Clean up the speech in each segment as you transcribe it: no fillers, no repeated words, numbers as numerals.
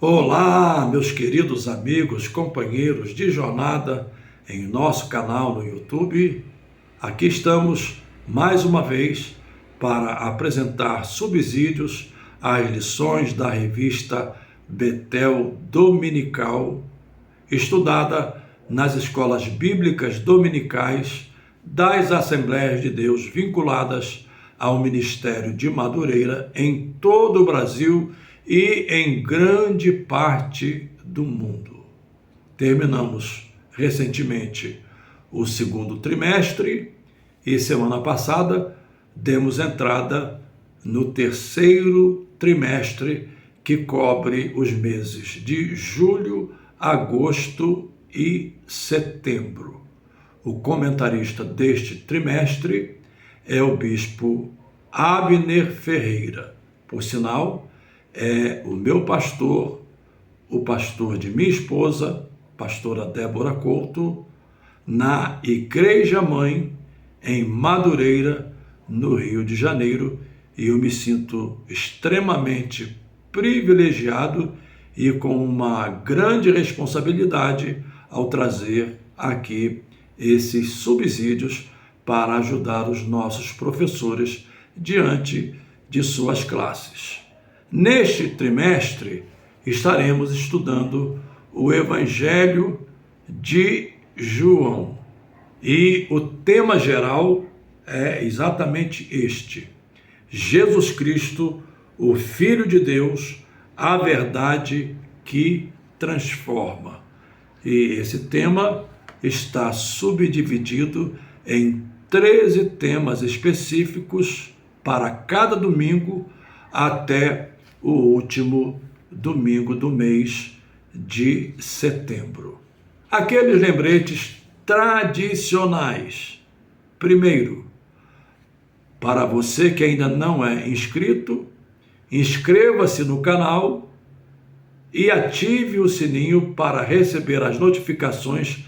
Olá, meus queridos amigos, companheiros de jornada em nosso canal no YouTube. Aqui estamos mais uma vez para apresentar subsídios às lições da revista Betel Dominical, estudada nas escolas bíblicas dominicais das Assembleias de Deus vinculadas ao Ministério de Madureira em todo o Brasil e em grande parte do mundo. Terminamos recentemente o segundo trimestre e semana passada demos entrada no terceiro trimestre, que cobre os meses de julho, agosto e setembro. O comentarista deste trimestre é o bispo Abner Ferreira. Por sinal, é o meu pastor, o pastor de minha esposa, pastora Débora Couto, na Igreja Mãe, em Madureira, no Rio de Janeiro, e eu me sinto extremamente privilegiado e com uma grande responsabilidade ao trazer aqui esses subsídios para ajudar os nossos professores diante de suas classes. Neste trimestre, estaremos estudando o Evangelho de João. E o tema geral é exatamente este: Jesus Cristo, o Filho de Deus, a verdade que transforma. E esse tema está subdividido em 13 temas específicos para cada domingo até o último domingo do mês de setembro. Aqueles lembretes tradicionais. Primeiro, para você que ainda não é inscrito, inscreva-se no canal e ative o sininho para receber as notificações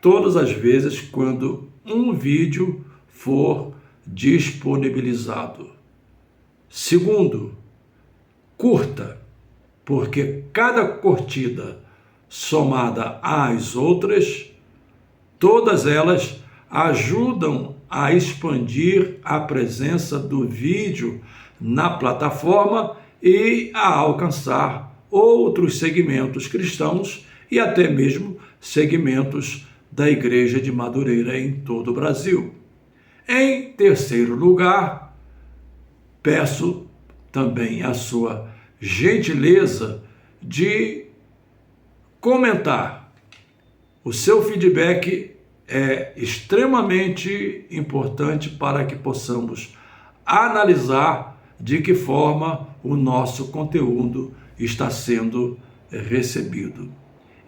todas as vezes quando um vídeo for disponibilizado. Segundo, curta, porque cada curtida somada às outras, todas elas ajudam a expandir a presença do vídeo na plataforma e a alcançar outros segmentos cristãos e até mesmo segmentos da Igreja de Madureira em todo o Brasil. Em terceiro lugar, peço também a sua gentileza de comentar. O seu feedback é extremamente importante para que possamos analisar de que forma o nosso conteúdo está sendo recebido.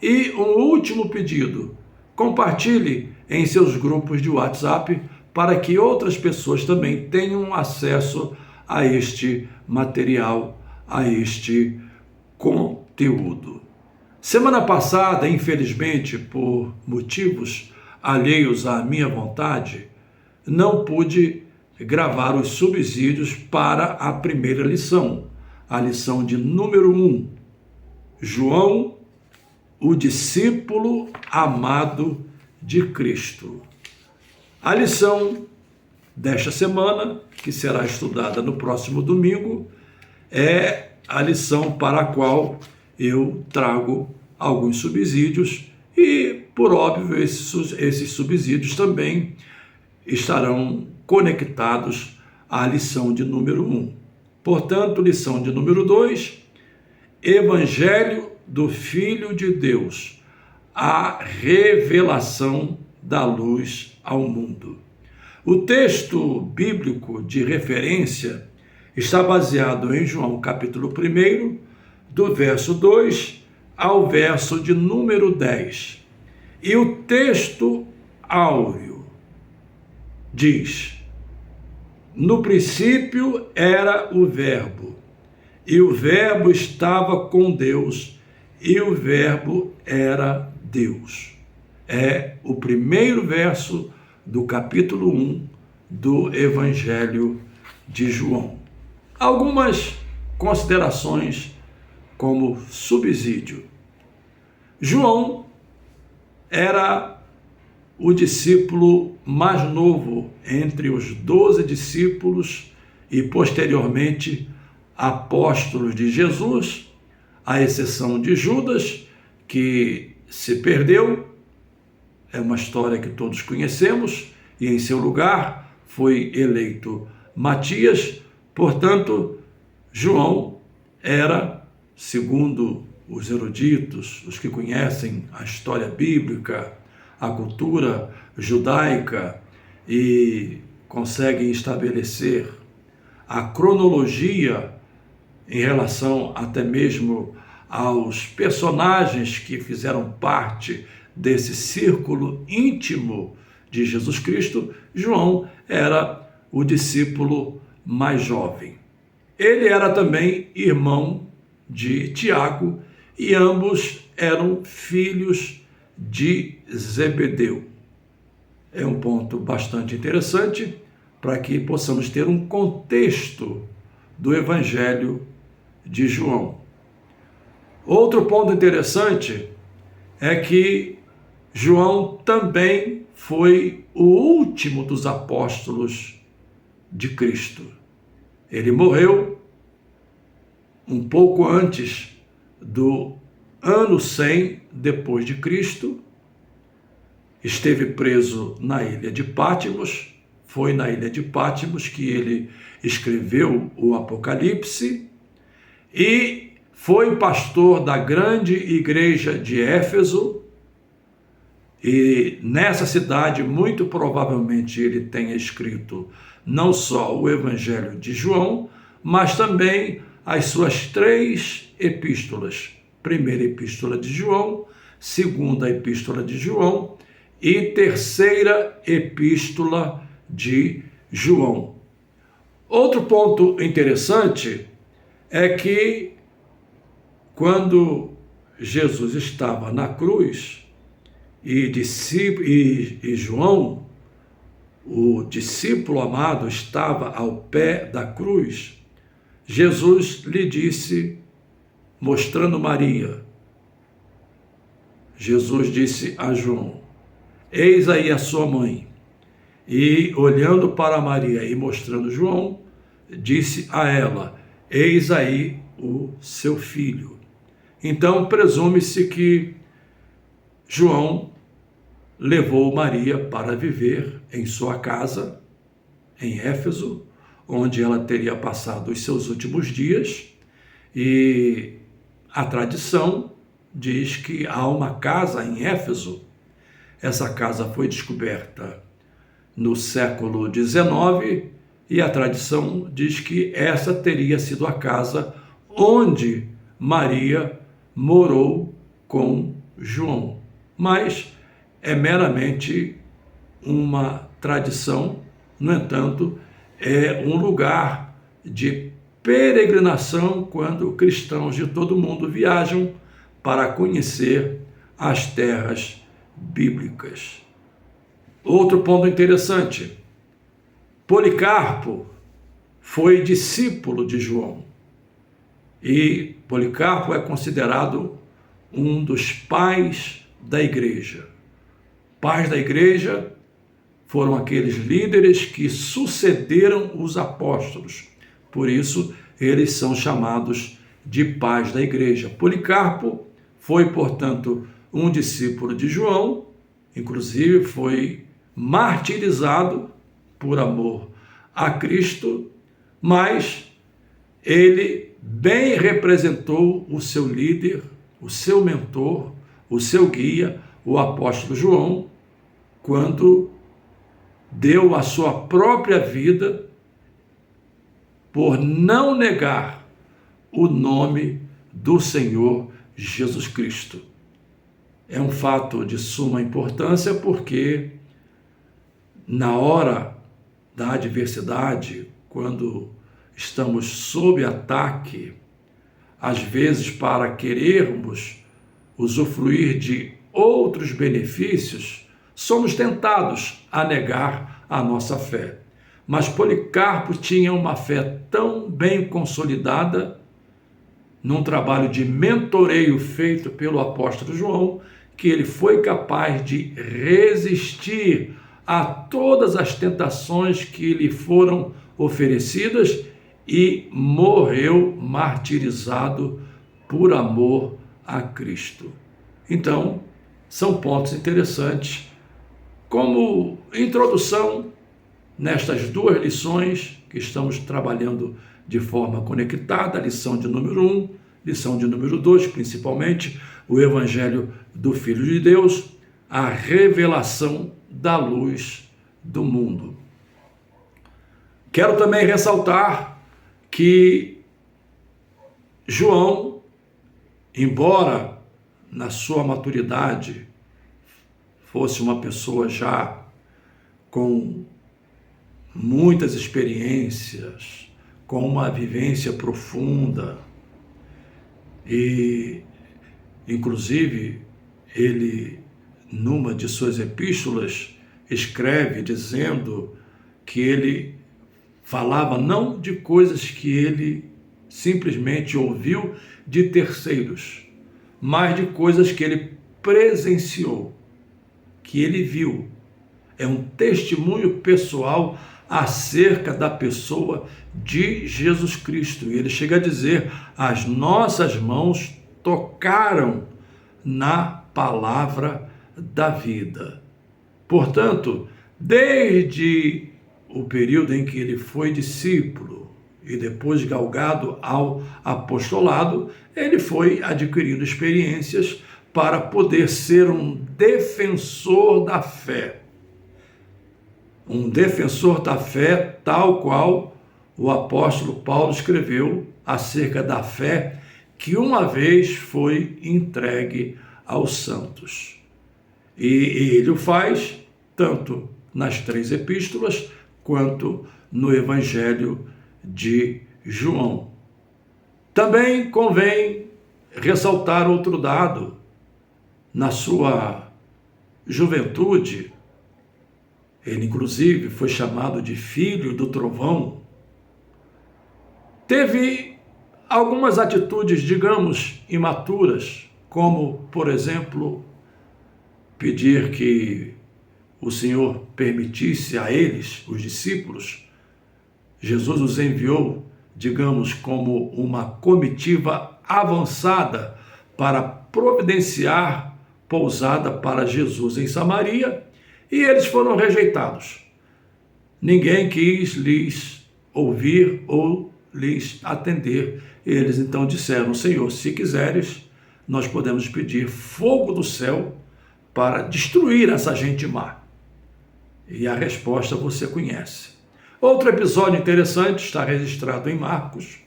E um último pedido: compartilhe em seus grupos de WhatsApp para que outras pessoas também tenham acesso a este material, a este conteúdo. Semana passada, infelizmente, por motivos alheios à minha vontade, não pude gravar os subsídios para a primeira lição, a lição de número 1, João, o discípulo amado de Cristo. A lição desta semana, que será estudada no próximo domingo, é a lição para a qual eu trago alguns subsídios e, por óbvio, esses subsídios também estarão conectados à lição de número 1. Portanto, lição de número 2, Evangelho do Filho de Deus, a revelação da luz ao mundo. O texto bíblico de referência está baseado em João capítulo 1, do verso 2 ao verso de número 10. E o texto áureo diz: no princípio era o Verbo, e o Verbo estava com Deus, e o Verbo era Deus. É o primeiro verso do capítulo 1 do Evangelho de João. Algumas considerações como subsídio. João era o discípulo mais novo entre os 12 discípulos e, posteriormente, apóstolos de Jesus, à exceção de Judas, que se perdeu. É uma história que todos conhecemos, e em seu lugar foi eleito Matias. Portanto, João era, segundo os eruditos, os que conhecem a história bíblica, a cultura judaica e conseguem estabelecer a cronologia em relação até mesmo aos personagens que fizeram parte desse círculo íntimo de Jesus Cristo, João era o discípulo mais jovem. Ele era também irmão de Tiago e ambos eram filhos de Zebedeu. É um ponto bastante interessante para que possamos ter um contexto do Evangelho de João. Outro ponto interessante é que João também foi o último dos apóstolos de Cristo. Ele morreu um pouco antes do ano 100 depois de Cristo, esteve preso na ilha de Patmos. Foi na ilha de Patmos que ele escreveu o Apocalipse e foi pastor da grande igreja de Éfeso. E nessa cidade, muito provavelmente, ele tenha escrito não só o Evangelho de João, mas também as suas 3 epístolas. Primeira epístola de João, segunda epístola de João e terceira epístola de João. Outro ponto interessante é que quando Jesus estava na cruz e João, o discípulo amado, estava ao pé da cruz, Jesus lhe disse, mostrando Maria, Jesus disse a João: eis aí a sua mãe. E olhando para Maria e mostrando João, disse a ela: eis aí o seu filho. Então presume-se que João levou Maria para viver em sua casa, em Éfeso, onde ela teria passado os seus últimos dias, e a tradição diz que há uma casa em Éfeso. Essa casa foi descoberta no século XIX e a tradição diz que essa teria sido a casa onde Maria morou com João. Mas é meramente uma tradição, no entanto, é um lugar de peregrinação quando cristãos de todo o mundo viajam para conhecer as terras bíblicas. Outro ponto interessante: Policarpo foi discípulo de João e Policarpo é considerado um dos pais da igreja. Pais da igreja foram aqueles líderes que sucederam os apóstolos, por isso eles são chamados de pais da igreja. Policarpo foi, portanto, um discípulo de João, inclusive foi martirizado por amor a Cristo, mas ele bem representou o seu líder, o seu mentor, o seu guia, o apóstolo João, quando deu a sua própria vida por não negar o nome do Senhor Jesus Cristo. É um fato de suma importância porque na hora da adversidade, quando estamos sob ataque, às vezes para querermos usufruir de outros benefícios, somos tentados a negar a nossa fé. Mas Policarpo tinha uma fé tão bem consolidada num trabalho de mentoreio feito pelo apóstolo João, que ele foi capaz de resistir a todas as tentações que lhe foram oferecidas e morreu martirizado por amor a Cristo. Então, são pontos interessantes como introdução nestas duas lições que estamos trabalhando de forma conectada, lição de número 1, lição de número 2, principalmente o Evangelho do Filho de Deus, a revelação da luz do mundo. Quero também ressaltar que João, embora na sua maturidade fosse uma pessoa já com muitas experiências, com uma vivência profunda, e inclusive ele, numa de suas epístolas, escreve dizendo que ele falava não de coisas que ele simplesmente ouviu de terceiros, mas de coisas que ele presenciou, que ele viu. É um testemunho pessoal acerca da pessoa de Jesus Cristo. E ele chega a dizer: as nossas mãos tocaram na palavra da vida. Portanto, desde o período em que ele foi discípulo e depois galgado ao apostolado, ele foi adquirindo experiências para poder ser um defensor da fé. Um defensor da fé tal qual o apóstolo Paulo escreveu acerca da fé que uma vez foi entregue aos santos. E ele o faz tanto nas 3 epístolas quanto no Evangelho de João. Também convém ressaltar outro dado. Na sua juventude, ele inclusive foi chamado de filho do trovão. Teve algumas atitudes, digamos, imaturas, como, por exemplo, pedir que o Senhor permitisse a eles, os discípulos. Jesus os enviou, digamos, como uma comitiva avançada para providenciar pousada para Jesus em Samaria, e eles foram rejeitados. Ninguém quis lhes ouvir ou lhes atender. Eles então disseram: Senhor, se quiseres, nós podemos pedir fogo do céu para destruir essa gente má. E a resposta você conhece. Outro episódio interessante está registrado em Marcos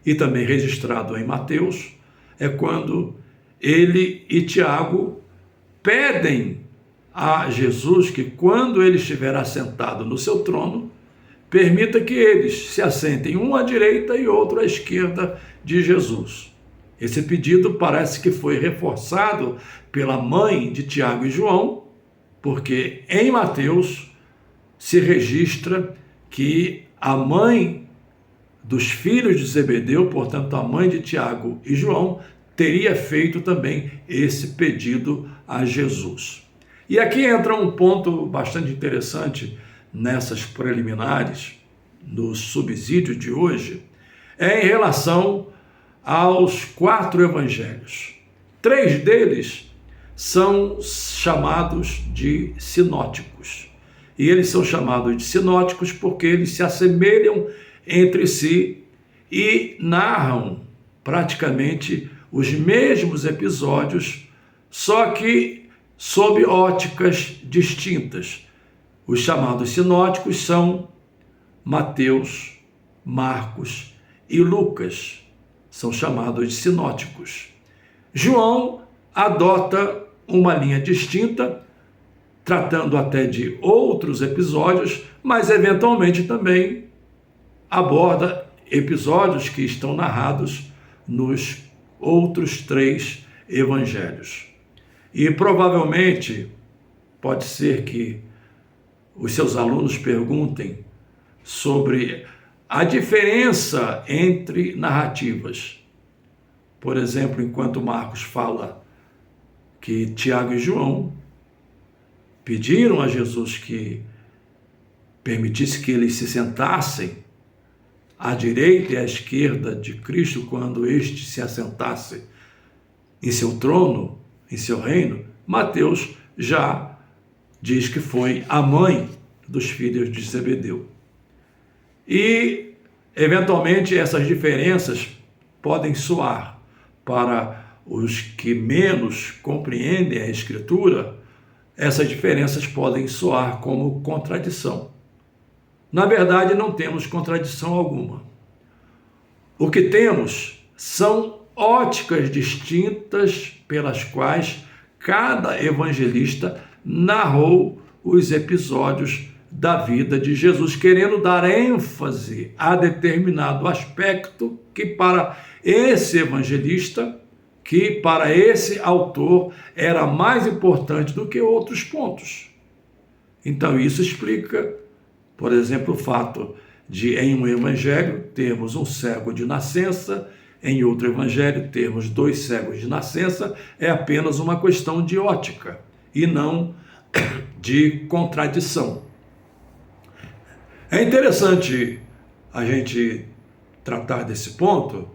e também registrado em Mateus, é quando ele e Tiago pedem a Jesus que, quando ele estiver assentado no seu trono, permita que eles se assentem, um à direita e outro à esquerda de Jesus. Esse pedido parece que foi reforçado pela mãe de Tiago e João, porque em Mateus se registra que a mãe dos filhos de Zebedeu, portanto a mãe de Tiago e João, teria feito também esse pedido a Jesus. E aqui entra um ponto bastante interessante nessas preliminares, no subsídio de hoje, é em relação aos 4 evangelhos. 3 deles são chamados de sinóticos. E eles são chamados de sinóticos porque eles se assemelham entre si e narram praticamente os mesmos episódios, só que sob óticas distintas. Os chamados sinóticos são Mateus, Marcos e Lucas. São chamados de sinóticos. João adota uma linha distinta, tratando até de outros episódios, mas eventualmente também aborda episódios que estão narrados nos outros 3 evangelhos. E provavelmente pode ser que os seus alunos perguntem sobre a diferença entre narrativas. por exemplo, enquanto Marcos fala que Tiago e João pediram a Jesus que permitisse que eles se sentassem à direita e à esquerda de Cristo quando este se assentasse em seu trono, em seu reino, Mateus já diz que foi a mãe dos filhos de Zebedeu. E, eventualmente, essas diferenças podem soar para os que menos compreendem a Escritura, essas diferenças podem soar como contradição. Na verdade, não temos contradição alguma. O que temos são óticas distintas pelas quais cada evangelista narrou os episódios da vida de Jesus, querendo dar ênfase a determinado aspecto que para esse evangelista, que para esse autor era mais importante do que outros pontos. Então isso explica, por exemplo, o fato de em um evangelho termos um cego de nascença, em outro evangelho termos 2 cegos de nascença, é apenas uma questão de ótica e não de contradição. É interessante a gente tratar desse ponto,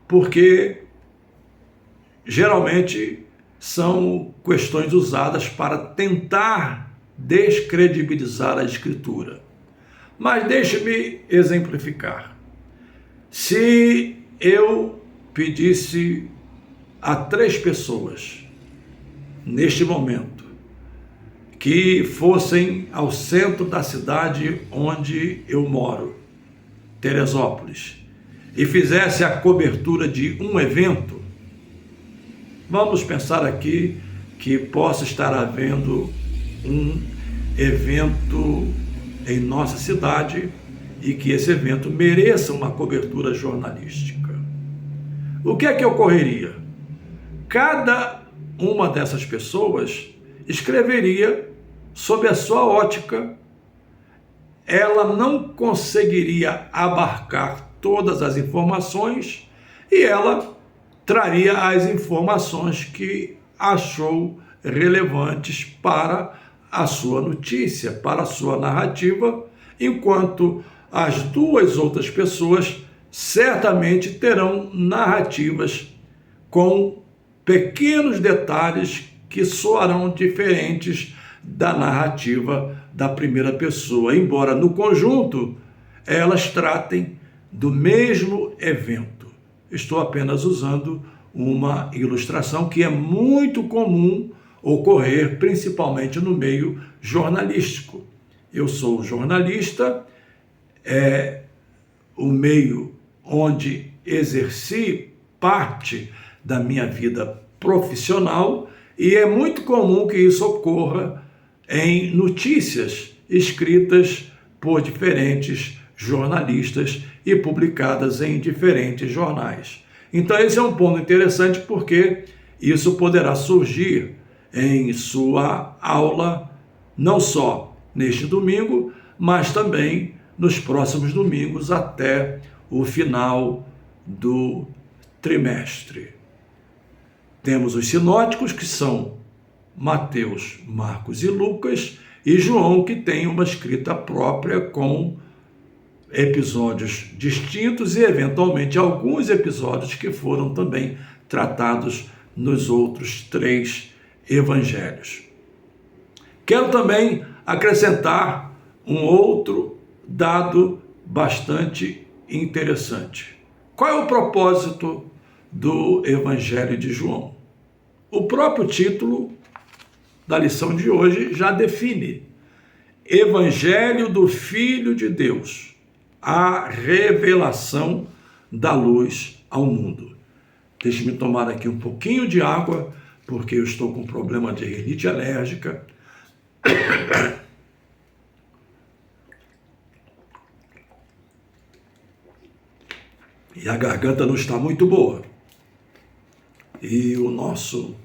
porque geralmente são questões usadas para tentar descredibilizar a Escritura. Mas deixe-me exemplificar. Se eu pedisse a 3 pessoas, neste momento, que fossem ao centro da cidade onde eu moro, Teresópolis, e fizesse a cobertura de um evento, vamos pensar aqui que possa estar havendo um evento em nossa cidade e que esse evento mereça uma cobertura jornalística. O que é que ocorreria? Cada uma dessas pessoas escreveria sob a sua ótica. Ela não conseguiria abarcar todas as informações e ela traria as informações que achou relevantes para a sua notícia, para a sua narrativa, enquanto as 2 outras pessoas certamente terão narrativas com pequenos detalhes que soarão diferentes da narrativa da primeira pessoa, embora no conjunto elas tratem do mesmo evento. Estou apenas usando uma ilustração que é muito comum ocorrer, principalmente no meio jornalístico. Eu sou jornalista, é o meio onde exerci parte da minha vida profissional e é muito comum que isso ocorra em notícias escritas por diferentes jornalistas e publicadas em diferentes jornais. Então esse é um ponto interessante porque isso poderá surgir em sua aula, não só neste domingo, mas também nos próximos domingos até o final do trimestre. Temos os sinóticos, que são Mateus, Marcos e Lucas, e João, que tem uma escrita própria com episódios distintos e, eventualmente, alguns episódios que foram também tratados nos outros 3 evangelhos. Quero também acrescentar um outro dado bastante interessante. Qual é o propósito do Evangelho de João? O próprio título da lição de hoje já define: Evangelho do Filho de Deus, a revelação da luz ao mundo. Deixe-me tomar aqui um pouquinho de água, porque eu estou com problema de rinite alérgica. E a garganta não está muito boa. E o nosso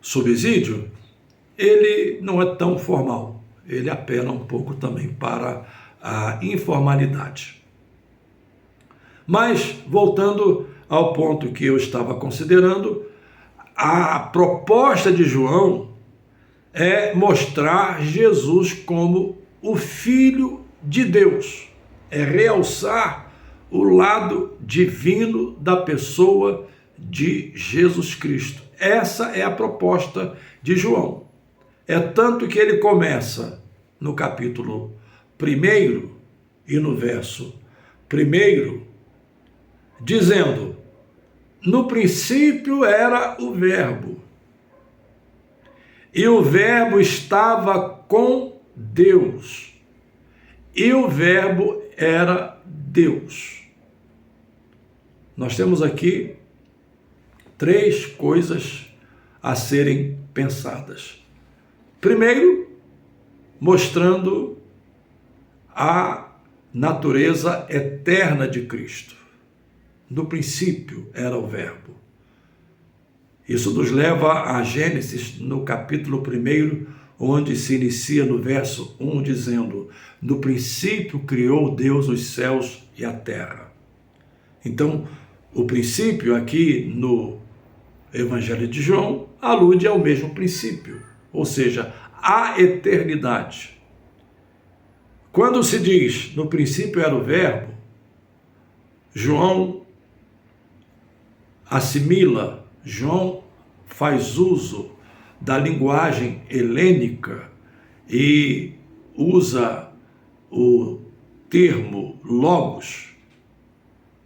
subsídio, ele não é tão formal. Ele apela um pouco também para a informalidade. Mas, voltando ao ponto que eu estava considerando, a proposta de João é mostrar Jesus como o Filho de Deus, é realçar o lado divino da pessoa de Jesus Cristo. Essa é a proposta de João. É tanto que ele começa no capítulo 1 e no verso 1, dizendo: no princípio era o Verbo, e o Verbo estava com Deus, e o Verbo era Deus. Nós temos aqui 3 coisas a serem pensadas. Primeiro, mostrando a natureza eterna de Cristo. No princípio era o Verbo. Isso nos leva a Gênesis, no capítulo 1, onde se inicia no verso 1, dizendo: no princípio criou Deus os céus e a terra. Então, o princípio aqui no Evangelho de João alude ao mesmo princípio, ou seja, à eternidade. Quando se diz no princípio era o Verbo, João assimila, João faz uso da linguagem helênica e usa o termo logos,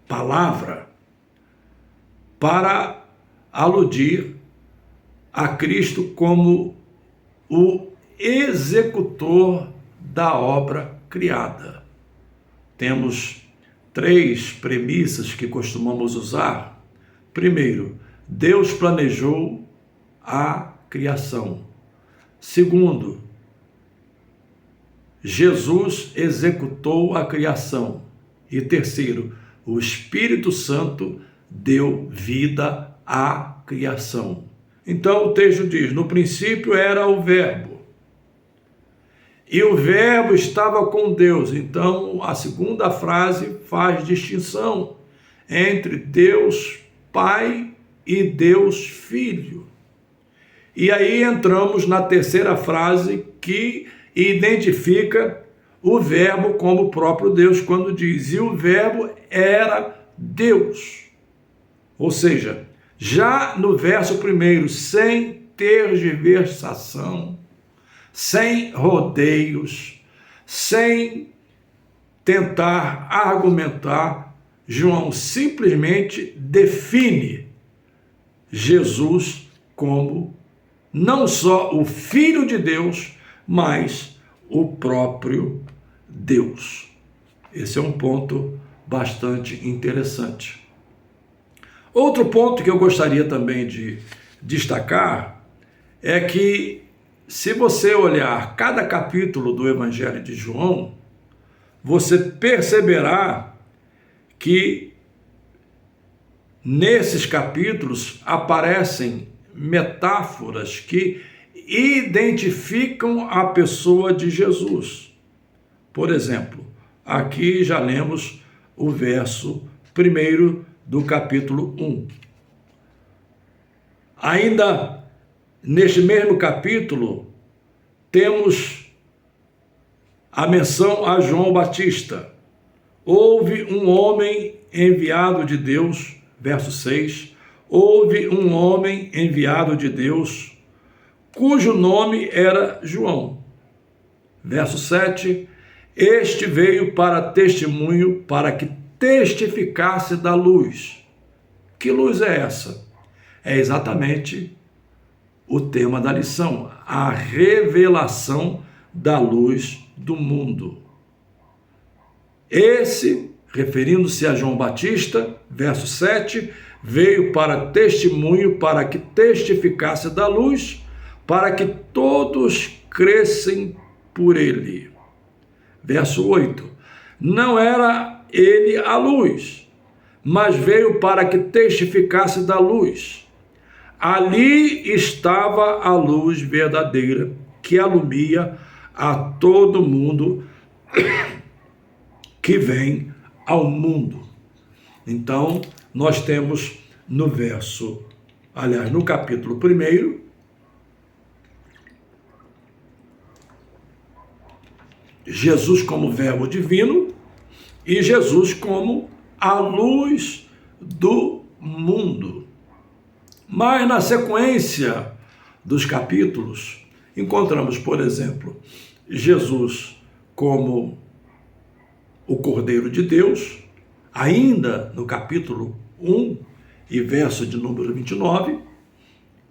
palavra, para aludir a Cristo como o executor da obra criada. Temos 3 premissas que costumamos usar. Primeiro, Deus planejou a criação. Segundo, Jesus executou a criação. E terceiro, o Espírito Santo deu vida à criação. Então o texto diz: no princípio era o Verbo, e o Verbo estava com Deus. Então a segunda frase faz distinção entre Deus Pai e Deus Filho. E aí entramos na terceira frase, que identifica o Verbo como o próprio Deus, quando diz: e o Verbo era Deus. Ou seja, já no verso 1, sem tergiversação, sem rodeios, sem tentar argumentar, João simplesmente define Jesus como não só o Filho de Deus, mas o próprio Deus. Esse é um ponto bastante interessante. Outro ponto que eu gostaria também de destacar é que, se você olhar cada capítulo do Evangelho de João, você perceberá que nesses capítulos aparecem metáforas que identificam a pessoa de Jesus. Por exemplo, aqui já lemos o verso 1 do capítulo 1. Ainda neste mesmo capítulo, temos a menção a João Batista. Houve um homem enviado de Deus, verso 6, houve um homem enviado de Deus, cujo nome era João. Verso 7, este veio para testemunho, para que testificasse da luz. Que luz é essa? É exatamente o tema da lição, a revelação da luz do mundo. Esse, referindo-se a João Batista, verso 7, veio para testemunho, para que testificasse da luz, para que todos crescem por ele. Verso 8, não era ele a luz, mas veio para que testificasse da luz. Ali estava a luz verdadeira, que alumia a todo mundo que vem ao mundo. Então, nós temos no capítulo 1, Jesus como verbo divino e Jesus como a luz do mundo. Mas na sequência dos capítulos, encontramos, por exemplo, Jesus como o Cordeiro de Deus, ainda no capítulo 1 e verso de número 29,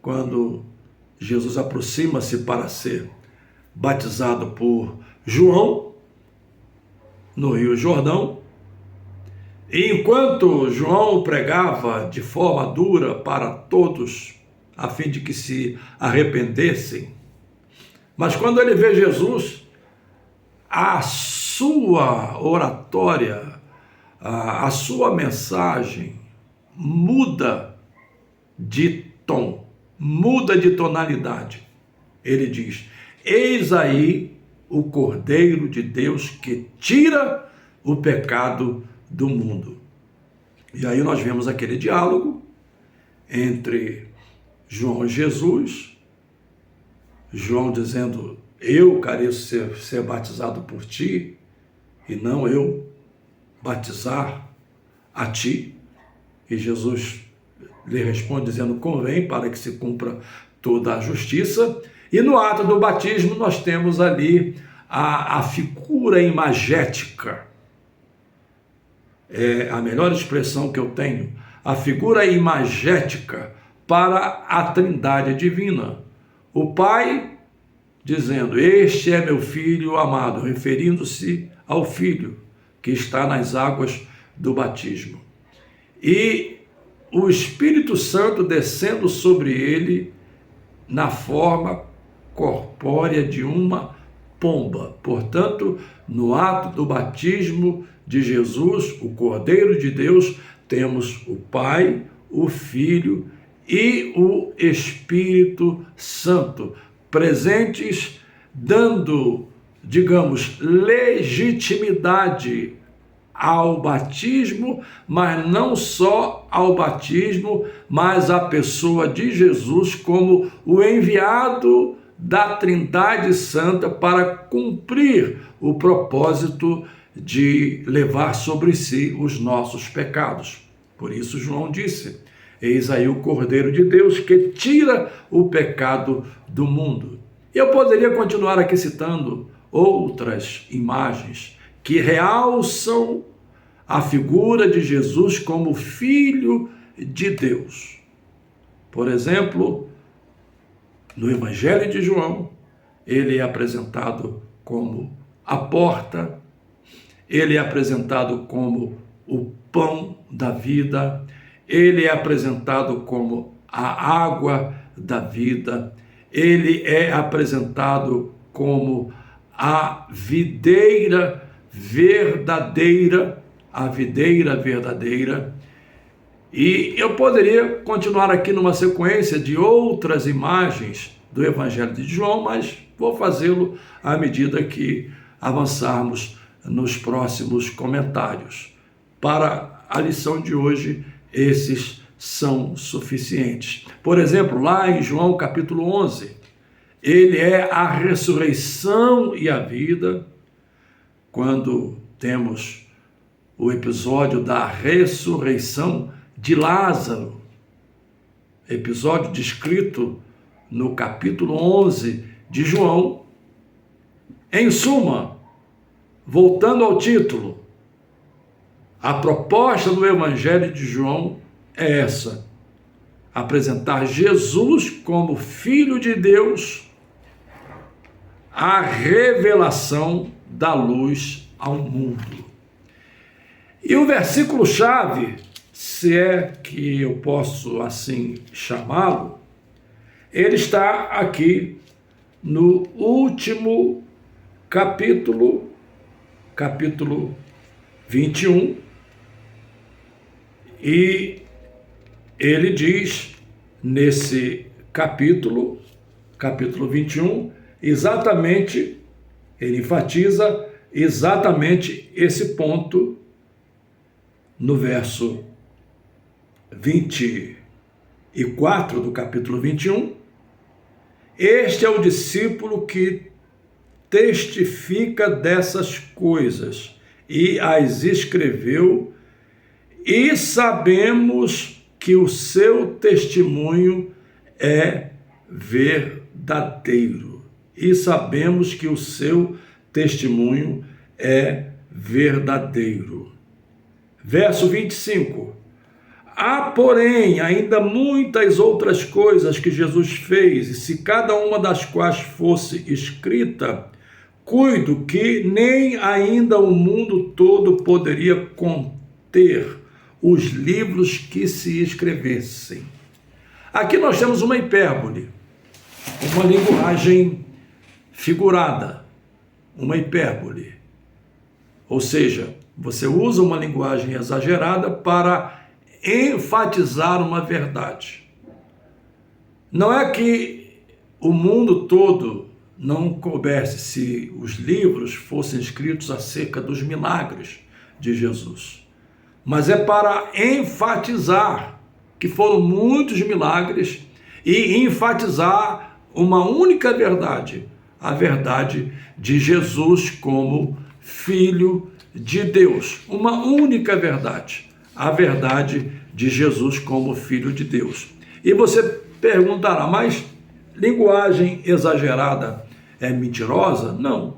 quando Jesus aproxima-se para ser batizado por João no Rio Jordão, e enquanto João pregava de forma dura para todos, a fim de que se arrependessem, mas quando ele vê Jesus, a sua oratória, a sua mensagem muda de tom, muda de tonalidade. Ele diz: eis aí o Cordeiro de Deus que tira o pecado do mundo. E aí nós vemos aquele diálogo entre João e Jesus, João dizendo: eu careço ser batizado por ti, e não eu batizar a ti. E Jesus lhe responde dizendo: convém, para que se cumpra toda a justiça. E no ato do batismo nós temos ali a figura imagética, é a melhor expressão que eu tenho, a figura imagética para a Trindade divina. O Pai dizendo: este é meu Filho amado, referindo-se ao Filho que está nas águas do batismo. E o Espírito Santo descendo sobre ele na forma corpórea de uma pomba. Portanto, no ato do batismo de Jesus, o Cordeiro de Deus, temos o Pai, o Filho e o Espírito Santo presentes, dando, digamos, legitimidade ao batismo, mas não só ao batismo, mas à pessoa de Jesus como o enviado da Trindade Santa para cumprir o propósito de levar sobre si os nossos pecados. Por isso João disse: eis aí o Cordeiro de Deus que tira o pecado do mundo. Eu poderia continuar aqui citando outras imagens que realçam a figura de Jesus como Filho de Deus. Por exemplo, no Evangelho de João, ele é apresentado como a porta, ele é apresentado como o pão da vida, ele é apresentado como a água da vida, ele é apresentado como a videira verdadeira, E eu poderia continuar aqui numa sequência de outras imagens do Evangelho de João, mas vou fazê-lo à medida que avançarmos nos próximos comentários. Para a lição de hoje, esses são suficientes. Por exemplo, lá em João capítulo 11, ele é a ressurreição e a vida, quando temos o episódio da ressurreição de Lázaro, episódio descrito no capítulo 11 de João. Em suma, voltando ao título, a proposta do Evangelho de João é essa: apresentar Jesus como Filho de Deus, a revelação da luz ao mundo. E o versículo-chave, se é que eu posso assim chamá-lo, ele está aqui no último capítulo 21, e ele diz nesse capítulo 21, exatamente, ele enfatiza exatamente esse ponto no verso 24 do capítulo 21, este é o discípulo que testifica dessas coisas e as escreveu, e sabemos que o seu testemunho é verdadeiro. E sabemos que o seu testemunho é verdadeiro. Verso 25. Há, porém, ainda muitas outras coisas que Jesus fez, e se cada uma das quais fosse escrita, cuido que nem ainda o mundo todo poderia conter os livros que se escrevessem. Aqui nós temos uma hipérbole, uma linguagem figurada, uma hipérbole. Ou seja, você usa uma linguagem exagerada para enfatizar uma verdade. Não é que o mundo todo não coubesse se os livros fossem escritos acerca dos milagres de Jesus, mas é para enfatizar que foram muitos milagres e enfatizar uma única verdade, a verdade de Jesus como Filho de Deus. Uma única verdade, a verdade de Jesus como Filho de Deus. E você perguntará, mas linguagem exagerada é mentirosa? Não.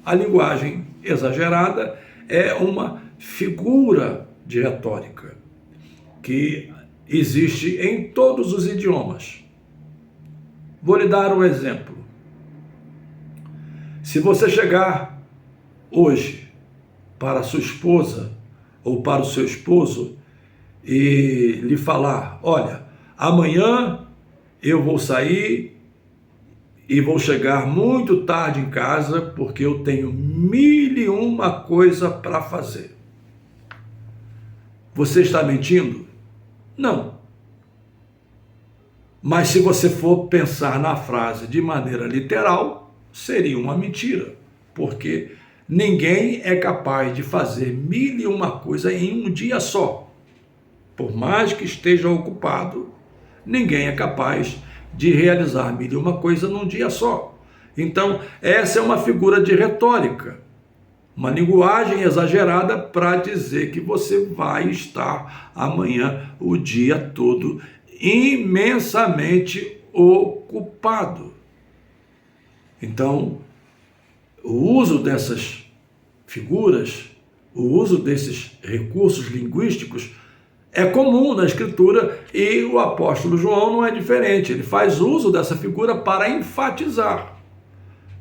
A linguagem exagerada é uma figura de retórica que existe em todos os idiomas. Vou lhe dar um exemplo. Se você chegar hoje para a sua esposa ou para o seu esposo e lhe falar, olha, amanhã eu vou sair e vou chegar muito tarde em casa porque eu tenho 1001 coisa para fazer. Você está mentindo? Não. Mas se você for pensar na frase de maneira literal, seria uma mentira, porque ninguém é capaz de fazer 1001 coisa em um dia só. Por mais que esteja ocupado, ninguém é capaz de realizar 1001 coisa num dia só. Então, essa é uma figura de retórica, uma linguagem exagerada para dizer que você vai estar amanhã o dia todo imensamente ocupado. Então, o uso dessas figuras, o uso desses recursos linguísticos é comum na Escritura e o apóstolo João não é diferente. Ele faz uso dessa figura para enfatizar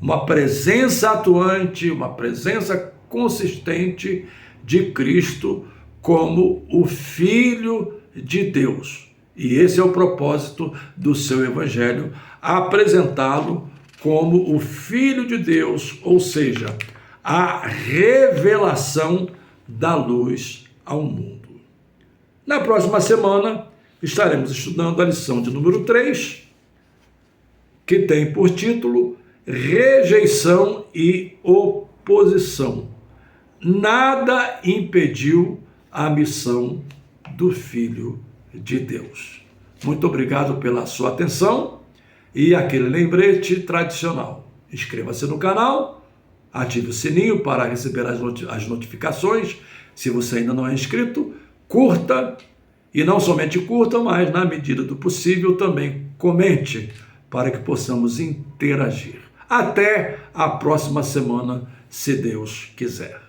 uma presença atuante, uma presença consistente de Cristo como o Filho de Deus. E esse é o propósito do seu evangelho, apresentá-lo como o Filho de Deus, ou seja, a revelação da luz ao mundo. Na próxima semana, estaremos estudando a lição de número 3, que tem por título Rejeição e Oposição. Nada impediu a missão do Filho de Deus. Muito obrigado pela sua atenção e aquele lembrete tradicional. Inscreva-se no canal, ative o sininho para receber as notificações. Se você ainda não é inscrito, curta, e não somente curta, mas na medida do possível também comente, para que possamos interagir. Até a próxima semana, se Deus quiser.